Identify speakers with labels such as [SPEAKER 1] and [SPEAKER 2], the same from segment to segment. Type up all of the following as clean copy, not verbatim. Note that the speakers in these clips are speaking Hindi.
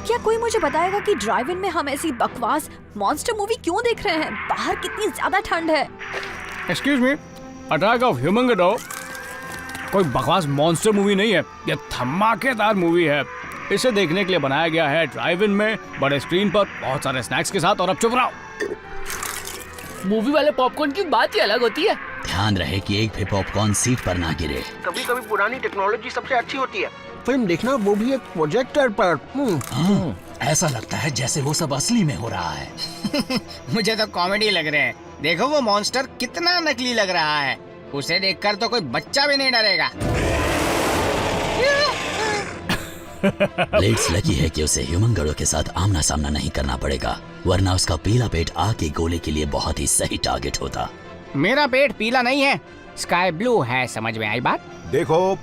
[SPEAKER 1] क्या कोई मुझे बताएगा कि ड्राइव इन में हम ऐसी बकवास मॉन्स्टर मूवी क्यों देख रहे हैं? बाहर कितनी ज्यादा ठंड है।
[SPEAKER 2] Excuse me, attack of human गडो कोई बकवास मॉन्स्टर मूवी नहीं है, ये धमाकेदार मूवी है। इसे देखने के लिए बनाया गया है ड्राइव इन में, बड़े स्क्रीन पर, बहुत सारे स्नैक्स के साथ। और अब चुप रहो।
[SPEAKER 3] मूवी वाले पॉपकॉर्न की बात ही अलग होती है।
[SPEAKER 4] ध्यान रहे कि एक भी पॉपकॉर्न सीट पर ना गिरे।
[SPEAKER 5] कभी कभी पुरानी टेक्नोलॉजी सबसे अच्छी होती है। फिल्म देखना वो भी एक प्रोजेक्टर पर।
[SPEAKER 4] ऐसा लगता है जैसे वो सब असली में हो रहा है।
[SPEAKER 6] मुझे तो कॉमेडी लग रहे हैं। देखो वो मॉन्स्टर कितना नकली लग रहा है, उसे देखकर तो कोई बच्चा भी नहीं डरेगा।
[SPEAKER 4] लेट्स लकी है कि उसे ह्यूमन गड़ो के साथ आमना सामना नहीं करना पड़ेगा, वरना उसका पीला पेट आग के गोले के लिए बहुत ही सही टारगेट होता।
[SPEAKER 6] मेरा पेट पीला नहीं है, स्काई ब्लू है। समझ में आई बात?
[SPEAKER 7] देखो,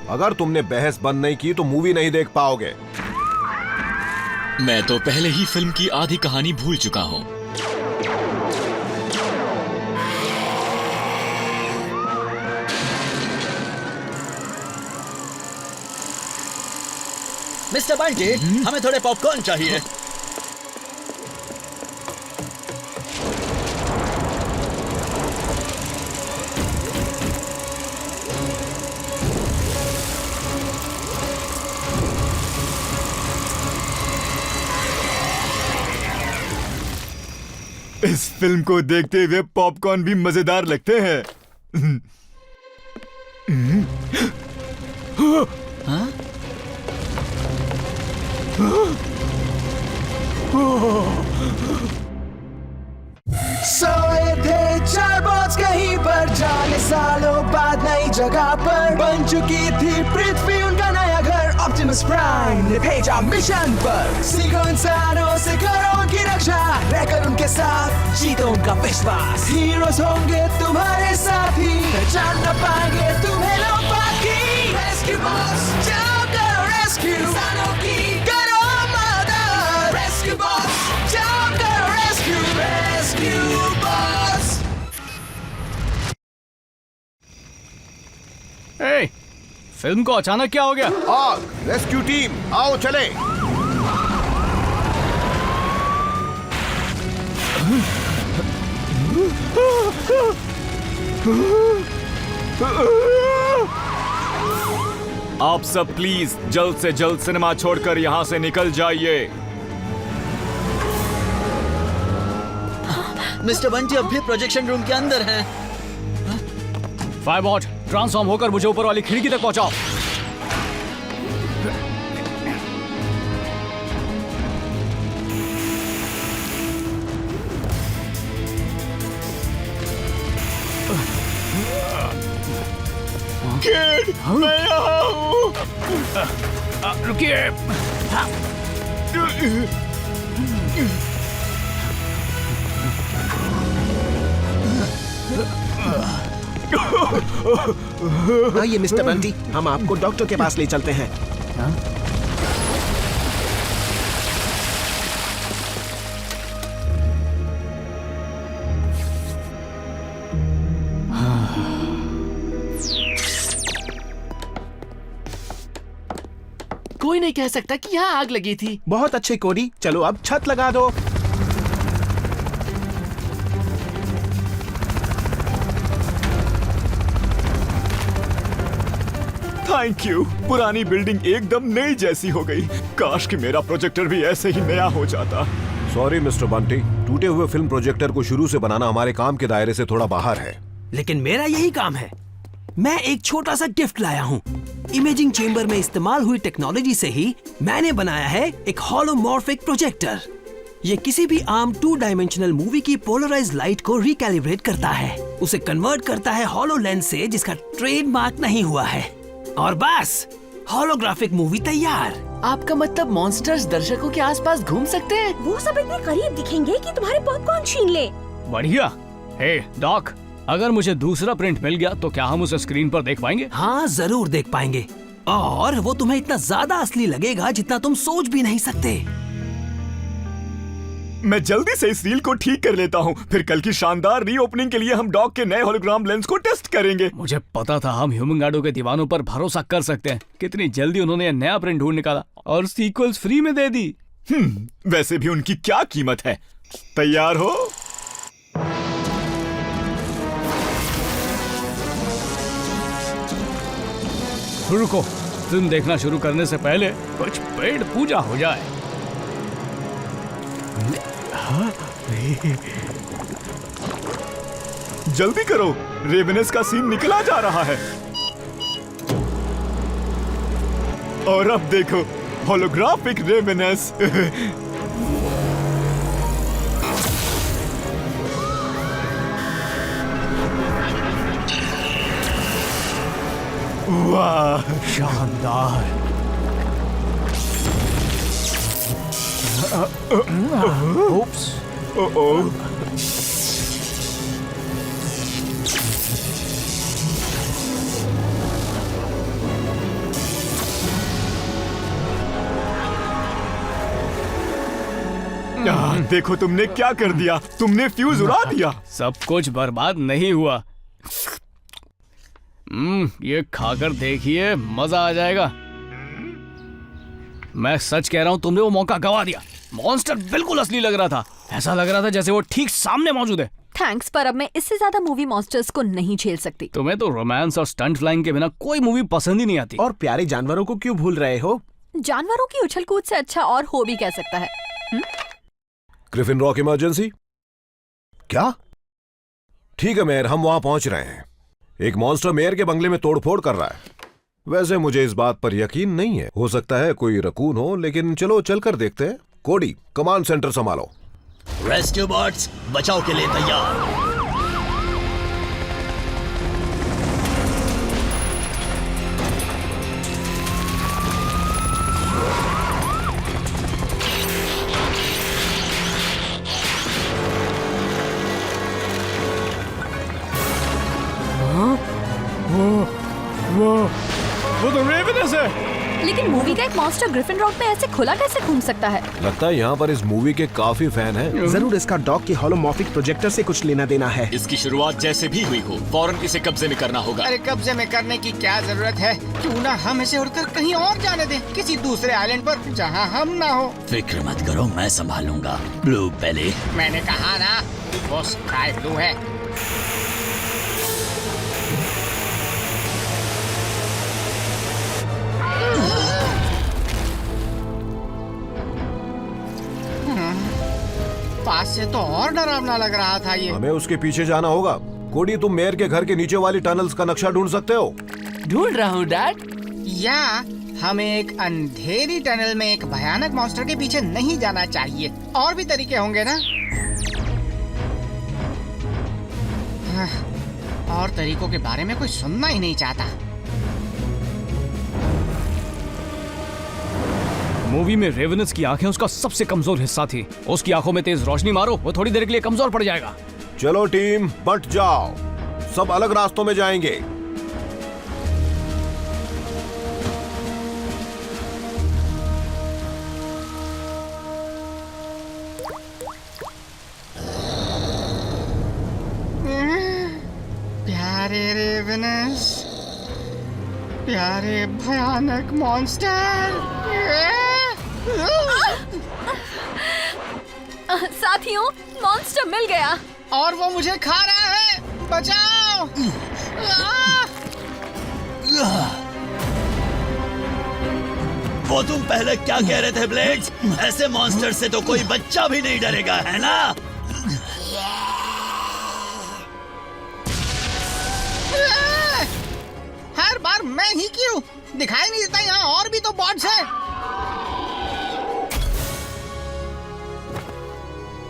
[SPEAKER 7] अगर तुमने बहस बंद नहीं की तो मूवी नहीं देख पाओगे।
[SPEAKER 8] मैं तो पहले ही फिल्म की आधी कहानी भूल चुका हूँ।
[SPEAKER 4] मिस्टर बंटी, हमें थोड़े पॉपकॉर्न चाहिए।
[SPEAKER 9] इस फिल्म को देखते हुए पॉपकॉर्न भी मजेदार लगते हैं।
[SPEAKER 4] हाँ?
[SPEAKER 10] सोए थे चार बॉस कहीं पर, जाने सालों बाद नई जगह पर बन चुकी थी पृथ्वी उनका नया घर। ऑप्टिमस प्राइम ने भेजा मिशन पर, सीखो इंसानों से करो उनकी रक्षा, रहकर उनके साथ जीतो उनका विश्वास। हीरोज होंगे तुम्हारे साथी, पहचान न पाएंगे तुम्हें लोग बाकी। रेस्क्यू बॉस जाओ करो रेस्क्यू इंसानों की, करो मदद। रेस्क्यू बॉस जाओ करो रेस्क्यू, रेस्क्यू बॉस।
[SPEAKER 2] ए, फिल्म को अचानक क्या हो गया?
[SPEAKER 7] आग! रेस्क्यू टीम आओ चले।
[SPEAKER 9] आप सब प्लीज जल्द से जल्द सिनेमा छोड़कर यहाँ से निकल जाइए।
[SPEAKER 4] मिस्टर बंटी अब भी प्रोजेक्शन रूम के अंदर हैं।
[SPEAKER 2] फायरबॉट, ट्रांसफॉर्म होकर मुझे ऊपर वाली खिड़की तक पहुंचाओ।
[SPEAKER 9] किड, मैं यहाँ हूँ।
[SPEAKER 2] रुकिए।
[SPEAKER 5] आइए मिस्टर बंटी, हम आपको डॉक्टर के पास ले चलते हैं।
[SPEAKER 3] कोई नहीं कह सकता कि यहाँ आग लगी थी।
[SPEAKER 5] बहुत अच्छे कोडी, चलो अब छत लगा दो।
[SPEAKER 9] थैंक यू, पुरानी बिल्डिंग एकदम नई जैसी हो गई। काश कि मेरा प्रोजेक्टर भी ऐसे ही नया हो जाता।
[SPEAKER 7] सॉरी मिस्टर बंटी, टूटे हुए फिल्म प्रोजेक्टर को शुरू से बनाना हमारे काम के दायरे से थोड़ा बाहर है।
[SPEAKER 10] लेकिन मेरा यही काम है। मैं एक छोटा सा गिफ्ट लाया हूँ। इमेजिंग चेंबर में इस्तेमाल हुई टेक्नोलॉजी से ही मैंने बनाया है एक होलोमॉर्फिक प्रोजेक्टर। ये किसी भी आम 2 डायमेंशनल मूवी की पोलराइज्ड लाइट को रिकैलिब्रेट करता है, उसे कन्वर्ट करता है होलो लेंस से जिसका ट्रेडमार्क नहीं हुआ है, और बस होलोग्राफिक मूवी तैयार।
[SPEAKER 3] आपका मतलब मॉन्स्टर्स दर्शकों के आसपास घूम सकते हैं?
[SPEAKER 1] वो सब इतने करीब दिखेंगे कि तुम्हारे पॉपकॉर्न छीन ले।
[SPEAKER 2] बढ़िया। हे डॉक, अगर मुझे दूसरा प्रिंट मिल गया तो क्या हम उसे स्क्रीन पर देख पाएंगे?
[SPEAKER 10] हाँ जरूर देख पाएंगे, और वो तुम्हें इतना ज्यादा असली लगेगा जितना तुम सोच भी नहीं सकते।
[SPEAKER 9] मैं जल्दी से इस रील को ठीक कर लेता हूँ, फिर कल की शानदार रीओपनिंग के लिए हम डॉग के नए होलोग्राम लेंस को टेस्ट करेंगे।
[SPEAKER 2] मुझे पता था हम ह्यूमन गार्डो के दीवानों पर भरोसा कर सकते हैं। कितनी जल्दी उन्होंने नया प्रिंट ढूंढ निकाला और सीक्वल्स फ्री में दे दी।
[SPEAKER 9] वैसे भी उनकी क्या कीमत है। तैयार हो?
[SPEAKER 2] रुको, फिल्म देखना शुरू करने से पहले कुछ पेट पूजा हो जाए।
[SPEAKER 9] जल्दी करो, रेवेनेस का सीन निकला जा रहा है। और अब देखो, होलोग्राफिक रेवेनेस। वाह,
[SPEAKER 2] शानदार। ओप्स।
[SPEAKER 9] ओह, देखो तुमने क्या कर दिया, तुमने फ्यूज उड़ा दिया।
[SPEAKER 2] सब कुछ बर्बाद नहीं हुआ। ये खाकर देखिए, मजा आ जाएगा। मैं सच कह रहा हूं, तुमने वो मौका गवा दिया। मॉन्स्टर बिल्कुल असली लग रहा था। ऐसा लग रहा था जैसे वो ठीक सामने मौजूद है।
[SPEAKER 1] थैंक्स, पर अब मैं इससे ज्यादा मूवी मॉन्स्टर्स को नहीं झेल सकती।
[SPEAKER 2] तुम्हें तो रोमांस और स्टंट फ्लाइंग के बिना कोई मूवी पसंद ही नहीं आती।
[SPEAKER 5] और प्यारे जानवरों को क्यों भूल रहे हो?
[SPEAKER 1] जानवरों की उछल कूद से अच्छा और हो भी कह सकता है।
[SPEAKER 7] Griffin rock emergency? क्या? ठीक है मेयर, हम वहां पहुंच रहे हैं। एक मॉन्स्टर मेयर के बंगले में तोड़फोड़ कर रहा है। वैसे मुझे इस बात पर यकीन नहीं है, हो सकता है कोई रकून हो, लेकिन चलो चलकर देखते हैं। कोडी, कमांड सेंटर संभालो।
[SPEAKER 4] रेस्क्यू बॉट्स बचाव के लिए तैयार।
[SPEAKER 2] वो तो रेवेनेस है।
[SPEAKER 1] लेकिन मूवी का एक मॉन्स्टर ग्रिफिन रॉक में ऐसे खुला कैसे घूम सकता है?
[SPEAKER 7] लगता है यहाँ पर इस मूवी के काफी फैन हैं।
[SPEAKER 5] जरूर इसका डॉग के होलोमॉर्फिक प्रोजेक्टर से कुछ लेना देना है।
[SPEAKER 8] इसकी शुरुआत जैसे भी हुई हो, फौरन इसे कब्जे में करना होगा।
[SPEAKER 6] अरे कब्जे में करने की क्या जरूरत है? क्यों ना हम इसे उड़कर कहीं और जाने दें, किसी दूसरे आइलैंड पर जहाँ हम ना हो।
[SPEAKER 4] फिक्र मत करो, मैं संभालूंगा। ब्लू बेली।
[SPEAKER 6] मैंने कहा ना, वो स्काई ब्लू है। पास से तो और डरावना लग रहा था ये।
[SPEAKER 7] हमें उसके पीछे जाना होगा। कोडी, तुम मेयर के घर के नीचे वाली टनल्स का नक्शा ढूंढ सकते हो?
[SPEAKER 3] ढूंढ रहा हूँ डैड।
[SPEAKER 6] या हमें एक अंधेरी टनल में एक भयानक मॉन्स्टर के पीछे नहीं जाना चाहिए। और भी तरीके होंगे ना? और तरीकों के बारे में कोई सुनना ही नहीं चाहता।
[SPEAKER 2] मूवी में रेवेनेस की आंखें उसका सबसे कमजोर हिस्सा थी। उसकी आंखों में तेज रोशनी मारो, वो थोड़ी देर के लिए कमजोर पड़ जाएगा।
[SPEAKER 7] चलो टीम, बट जाओ। सब अलग रास्तों में जाएंगे।
[SPEAKER 6] प्यारे रेवेनेस, प्यारे भयानक मॉन्स्टर।
[SPEAKER 1] साथियों, मॉन्स्टर मिल गया
[SPEAKER 6] और वो मुझे खा रहा है। बचाओ!
[SPEAKER 4] वो तुम पहले क्या कह रहे थे ब्लेड्स? ऐसे मॉन्स्टर से तो कोई बच्चा भी नहीं डरेगा, है ना?
[SPEAKER 6] हर बार मैं ही क्यों? दिखाई नहीं देता यहाँ और भी तो बॉट्स हैं।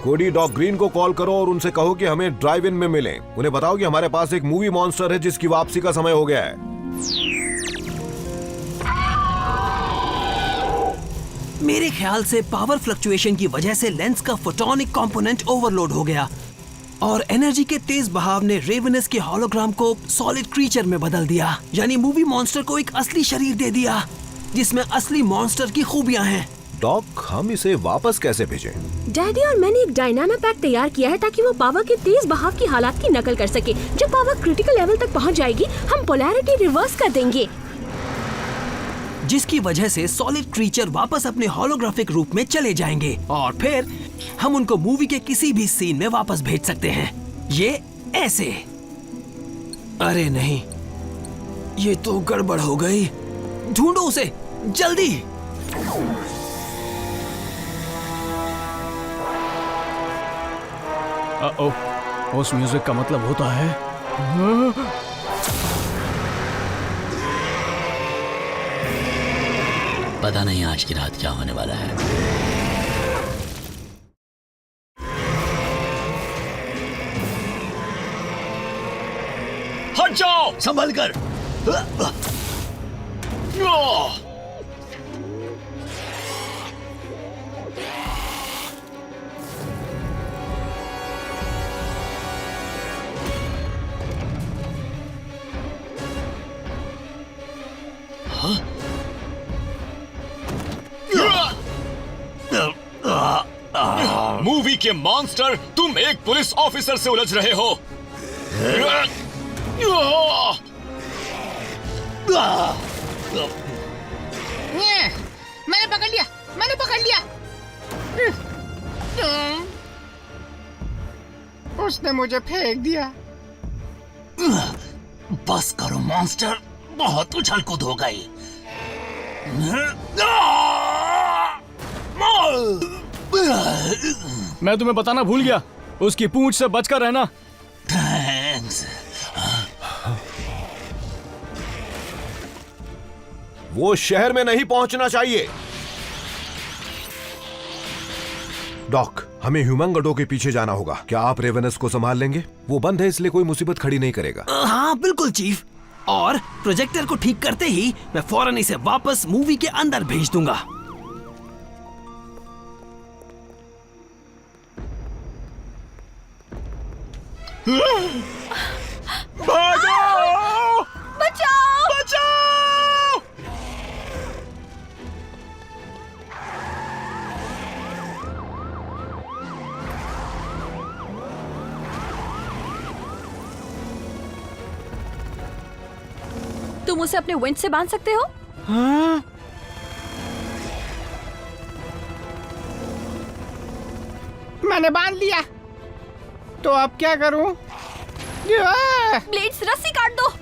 [SPEAKER 7] कोडी, डॉग ग्रीन को कॉल करो और उनसे कहो कि हमें ड्राइव इन में मिलें। उन्हें बताओ कि हमारे पास एक मूवी मॉन्स्टर है जिसकी वापसी का समय हो गया है।
[SPEAKER 10] मेरे ख्याल से पावर फ्लक्चुएशन की वजह से लेंस का फोटोनिक कंपोनेंट ओवरलोड हो गया और एनर्जी के तेज बहाव ने रेवेनेस के होलोग्राम को सॉलिड क्रीचर में बदल दिया। यानी मूवी मॉन्स्टर को एक असली शरीर दे दिया जिसमें असली मॉन्स्टर की खूबियां हैं।
[SPEAKER 7] डॉग, हम इसे वापस कैसे भेजें?
[SPEAKER 11] डैडी और मैंने एक डायनामा पैक तैयार किया है ताकि वो पावर के तेज बहाव की हालात की नकल कर सके। जब पावर क्रिटिकल लेवल तक पहुंच जाएगी, हम पोलैरिटी रिवर्स कर देंगे।
[SPEAKER 10] जिसकी वजह से सॉलिड क्रीचर वापस अपने होलोग्राफिक रूप में चले जाएंगे और फिर हम उनको मूवी के किसी भी सीन में वापस भेज सकते हैं। ये ऐसे। अरे नहीं, ये तो गड़बड़ हो गई। ढूंढो उसे जल्दी।
[SPEAKER 2] उस म्यूजिक का मतलब होता है
[SPEAKER 4] पता नहीं आज की रात क्या होने वाला है।
[SPEAKER 8] हट जाओ!
[SPEAKER 4] संभल कर।
[SPEAKER 8] मूवी के मॉन्स्टर, तुम एक पुलिस ऑफिसर से उलझ रहे हो।
[SPEAKER 6] मैंने पकड़ लिया, मैंने पकड़ लिया। उसने मुझे फेंक दिया।
[SPEAKER 4] बस करो मॉन्स्टर, बहुत उछल कूद हो गई।
[SPEAKER 2] मैं तुम्हें बताना भूल गया, उसकी पूंछ से बचकर रहना।
[SPEAKER 4] थैंक्स।
[SPEAKER 7] वो शहर में नहीं पहुंचना चाहिए। डॉक, हमें ह्यूमन गड्ढों के पीछे जाना होगा। क्या आप रेवेनस को संभाल लेंगे? वो बंद है इसलिए कोई मुसीबत खड़ी नहीं करेगा।
[SPEAKER 10] हाँ बिल्कुल चीफ। और प्रोजेक्टर को ठीक करते ही मैं फौरन इसे वापस मूवी के अंदर भेज दूंगा।
[SPEAKER 9] भागो!
[SPEAKER 1] बचाओ!
[SPEAKER 9] बचाओ!
[SPEAKER 1] तुम उसे अपने विंड से बांध सकते हो?
[SPEAKER 10] हाँ?
[SPEAKER 6] मैंने बांध लिया, तो अब क्या करूं?
[SPEAKER 1] ब्लेड्स, रस्सी काट दो।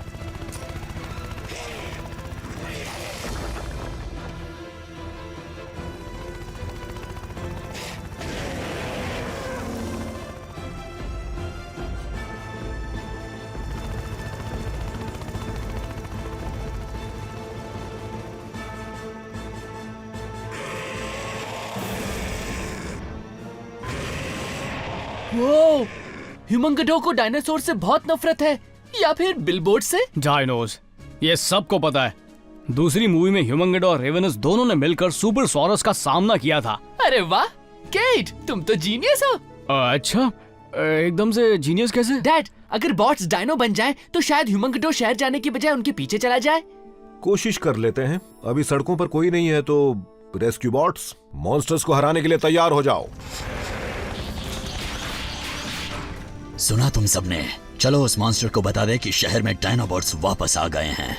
[SPEAKER 3] वो ह्यूमन गड्ढों को डायनासोर से बहुत नफरत है, या फिर बिलबोर्ड से।
[SPEAKER 2] डायनोस, ये सबको पता है। दूसरी मूवी में ह्यूमन गड्ढा और रेवेनस दोनों ने मिलकर सुपर सॉरस का सामना किया था।
[SPEAKER 3] अरे वाह केट, तुम तो जीनियस हो।
[SPEAKER 2] अच्छा, एकदम से जीनियस कैसे?
[SPEAKER 3] डैड, अगर बॉट्स डायनो बन जाएं, तो शायद ह्यूमन गड्ढा शहर जाने की बजाय उनके पीछे चला जाए।
[SPEAKER 7] कोशिश कर लेते हैं। अभी सड़कों पर कोई नहीं है तो रेस्क्यू बॉट्स, मॉन्स्टर्स को हराने के लिए तैयार हो जाओ।
[SPEAKER 4] सुना तुम सबने? चलो उस मॉन्स्टर को बता दे कि शहर में डायनाबॉट्स वापस आ गए हैं।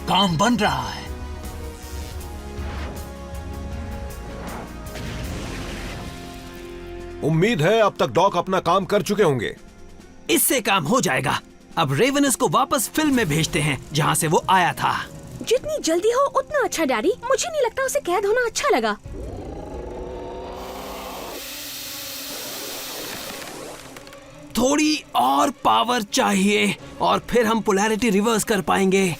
[SPEAKER 4] काम बन रहा है।
[SPEAKER 7] उम्मीद है अब तक डॉक अपना काम कर चुके होंगे।
[SPEAKER 10] इससे काम हो जाएगा। अब रेवेनस को वापस फिल्म में भेजते हैं जहाँ से वो आया था।
[SPEAKER 11] जितनी जल्दी हो उतना अच्छा डैडी। मुझे नहीं लगता उसे कैद होना अच्छा लगा।
[SPEAKER 10] थोड़ी और पावर चाहिए और फिर हम पोलैरिटी रिवर्स कर पाएंगे।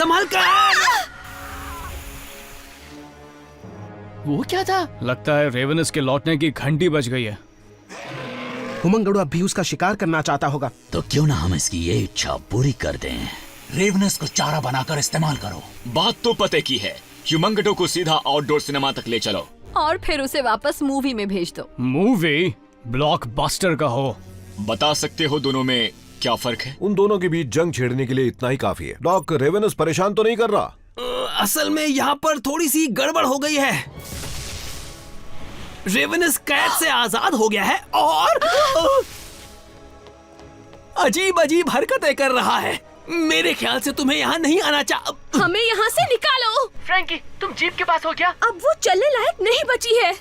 [SPEAKER 3] संभाल कर। वो क्या था?
[SPEAKER 2] लगता है रेवेनस के लौटने की घंटी बज गई है।
[SPEAKER 5] हुमंगडो अब भी उसका शिकार करना चाहता होगा।
[SPEAKER 4] तो क्यों ना हम इसकी ये इच्छा पूरी कर दें। रेवनस को चारा बनाकर इस्तेमाल करो।
[SPEAKER 8] बात तो पते की है, ह्यूमंगडो को सीधा आउटडोर सिनेमा तक ले चलो
[SPEAKER 1] और फिर उसे वापस मूवी में भेज दो।
[SPEAKER 2] मूवी ब्लॉकबस्टर का हो।
[SPEAKER 8] बता सकते हो दोनों में क्या फर्क है?
[SPEAKER 7] उन दोनों के बीच जंग छेड़ने के लिए इतना ही काफी है। डॉक, रेवेनस परेशान तो नहीं कर रहा?
[SPEAKER 3] असल में यहाँ पर थोड़ी सी गड़बड़ हो गई है। रेवेनस कैद से आजाद हो गया है और अजीब अजीब हरकतें कर रहा है। मेरे ख्याल से तुम्हें यहाँ नहीं आना
[SPEAKER 11] हमें यहाँ से निकालो।
[SPEAKER 3] फ्रैंकी, तुम जीप के पास हो क्या?
[SPEAKER 11] अब वो चलने लायक नहीं बची है।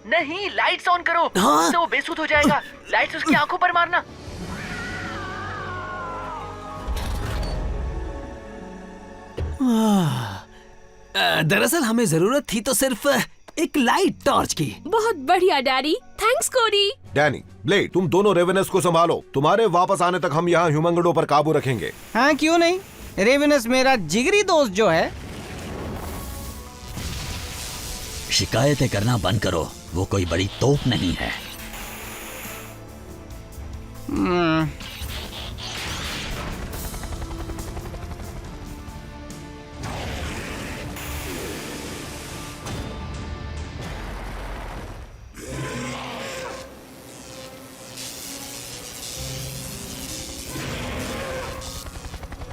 [SPEAKER 3] नहीं, लाइट्स ऑन करो।
[SPEAKER 11] हाँ?
[SPEAKER 3] उससे वो बेसुध हो जाएगा। लाइट्स उसकी आंखों पर मारना। दरअसल हमें जरूरत थी तो सिर्फ एक लाइट टॉर्च की।
[SPEAKER 11] बहुत बढ़िया डैडी, थैंक्स कोडी।
[SPEAKER 7] डैनी, ब्लेड, तुम दोनों रेवेनस को संभालो। तुम्हारे वापस आने तक हम यहाँ ह्यूमंगडो पर काबू रखेंगे।
[SPEAKER 6] हाँ, क्यों नहीं। रेवेनस मेरा जिगरी दोस्त जो है।
[SPEAKER 4] शिकायतें करना बंद करो, वो कोई बड़ी तोप नहीं है।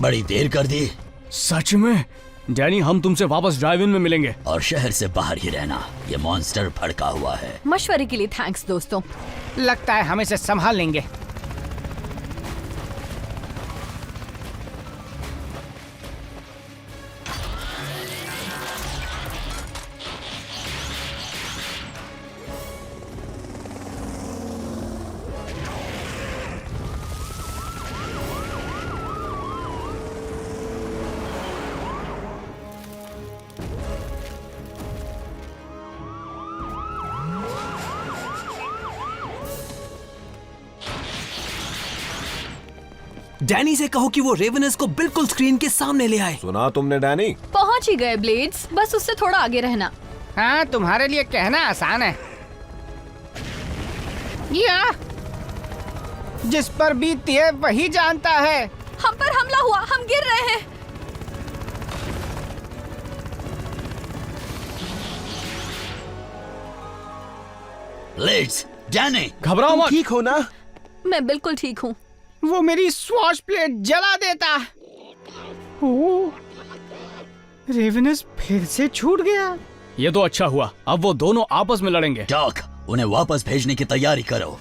[SPEAKER 4] बड़ी देर कर दी।
[SPEAKER 2] सच में? डैनी, हम तुमसे वापस ड्राइव इन में मिलेंगे।
[SPEAKER 4] और शहर से बाहर ही रहना, ये मॉन्स्टर भड़का हुआ है।
[SPEAKER 1] मशवरे के लिए थैंक्स दोस्तों।
[SPEAKER 6] लगता है हम इसे संभाल लेंगे।
[SPEAKER 3] डैनी से कहो कि वो रेवेनस को बिल्कुल स्क्रीन के सामने ले आए।
[SPEAKER 7] सुना तुमने डैनी?
[SPEAKER 1] पहुंच ही गए ब्लेड्स, बस उससे थोड़ा आगे रहना।
[SPEAKER 6] हाँ, तुम्हारे लिए कहना आसान है। या जिस पर बीतती है वही जानता है।
[SPEAKER 1] हम पर हमला हुआ, हम गिर रहे हैं।
[SPEAKER 4] ब्लेड्स, डैनी,
[SPEAKER 2] घबराओ मत।
[SPEAKER 5] ठीक हो ना?
[SPEAKER 1] मैं बिल्कुल ठीक हूँ।
[SPEAKER 6] वो मेरी स्वॉच प्लेट जला देता। ओह, रेवेनस फिर से छूट गया।
[SPEAKER 2] ये तो अच्छा हुआ, अब वो दोनों आपस में लड़ेंगे।
[SPEAKER 4] डॉक, उन्हें वापस भेजने की तैयारी करो।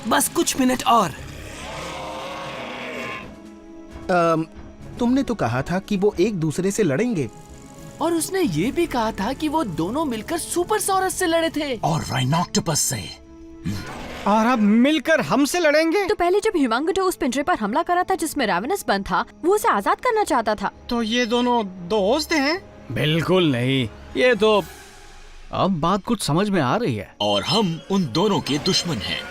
[SPEAKER 3] बस कुछ मिनट और।
[SPEAKER 5] तुमने तो कहा था कि वो एक दूसरे से लड़ेंगे।
[SPEAKER 3] और उसने ये भी कहा था कि वो दोनों मिलकर सुपर सॉरस से लड़े थे।
[SPEAKER 4] और राइनोक्टोपस से।
[SPEAKER 6] और अब मिलकर हमसे लड़ेंगे।
[SPEAKER 1] तो पहले जब ह्यूमंगडो उस पिंजरे पर हमला करा था जिसमें रेवेनस बंद था, वो उसे आजाद करना चाहता था।
[SPEAKER 6] तो ये दोनों दोस्त हैं?
[SPEAKER 2] बिल्कुल नहीं, ये तो अब बात कुछ समझ में आ रही है।
[SPEAKER 8] और हम उन दोनों के दुश्मन हैं।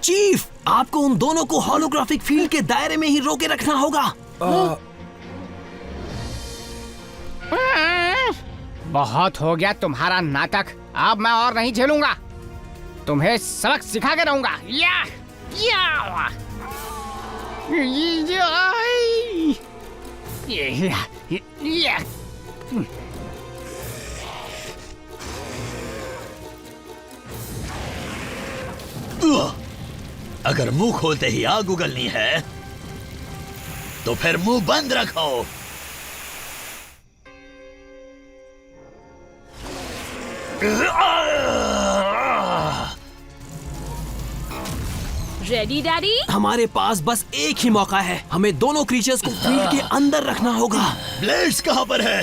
[SPEAKER 3] चीफ, आपको उन दोनों को होलोग्राफिक फील्ड के दायरे में ही रोके रखना होगा।
[SPEAKER 6] बहुत हो गया तुम्हारा नाटक, अब मैं और नहीं झेलूंगा। तुम्हें सबक सिखा के रहूंगा। या
[SPEAKER 4] अगर मुंह खोलते ही आग उगलनी है तो फिर मुंह बंद रखो।
[SPEAKER 11] Ready daddy?
[SPEAKER 3] हमारे पास बस एक ही मौका है, हमें दोनों क्रीचर्स को फील्ड के अंदर रखना होगा।
[SPEAKER 4] ब्लेड्स कहाँ पर है?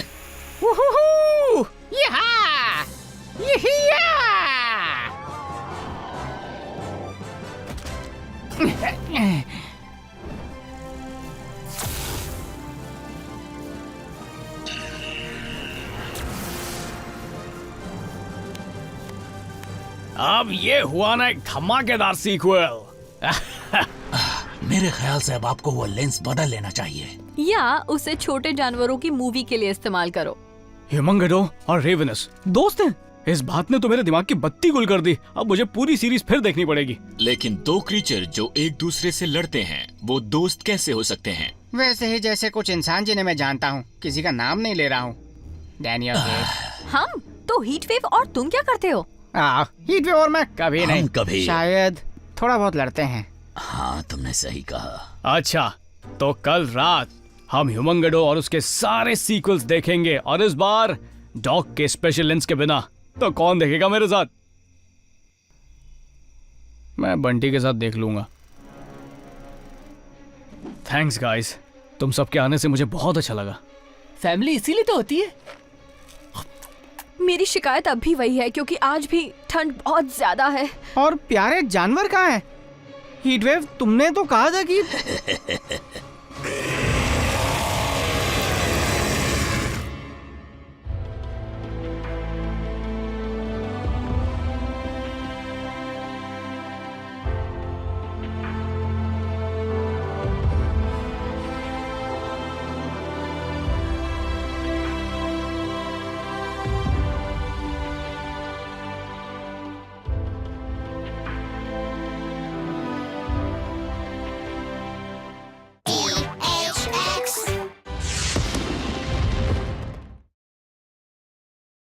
[SPEAKER 2] अब ये हुआ ना एक धमाकेदार सीक्वल।
[SPEAKER 4] मेरे ख्याल से अब आपको वो लेंस बदल लेना चाहिए।
[SPEAKER 1] या उसे छोटे जानवरों की मूवी के लिए इस्तेमाल करो।
[SPEAKER 2] ह्यूमंगडो और रेवेनस दोस्त हैं। इस बात ने तो मेरे दिमाग की बत्ती गुल कर दी। अब मुझे पूरी सीरीज फिर देखनी पड़ेगी।
[SPEAKER 8] लेकिन दो क्रीचर जो एक दूसरे से लड़ते हैं वो दोस्त कैसे हो सकते हैं?
[SPEAKER 6] वैसे ही जैसे कुछ इंसान जिन्हें मैं जानता हूँ, किसी का नाम नहीं ले रहा हूँ। Daniel gate.
[SPEAKER 1] हम तो हीट वेव और तुम क्या करते हो?
[SPEAKER 6] हीट वेव और मैं कभी
[SPEAKER 4] हम
[SPEAKER 6] नहीं।
[SPEAKER 4] कभी
[SPEAKER 6] शायद थोड़ा बहुत लड़ते हैं।
[SPEAKER 4] हाँ, तुमने सही कहा।
[SPEAKER 2] अच्छा, तो कल रात हम ह्यूमंगडो और उसके सारे सीक्वल्स देखेंगे, और इस बार डॉग के स्पेशल लेंस के बिना। तो कौन देखेगा मेरे साथ? मैं बंटी के साथ देख लूंगा। थैंक्स गाइस, तुम सबके आने से मुझे बहुत अच्छा लगा।
[SPEAKER 3] फैमिली इसीलिए तो होती है।
[SPEAKER 1] मेरी शिकायत अब भी वही है, क्योंकि आज भी ठंड बहुत ज्यादा है।
[SPEAKER 6] और प्यारे जानवर कहाँ हैं? हीट वेव, तुमने तो कहा था कि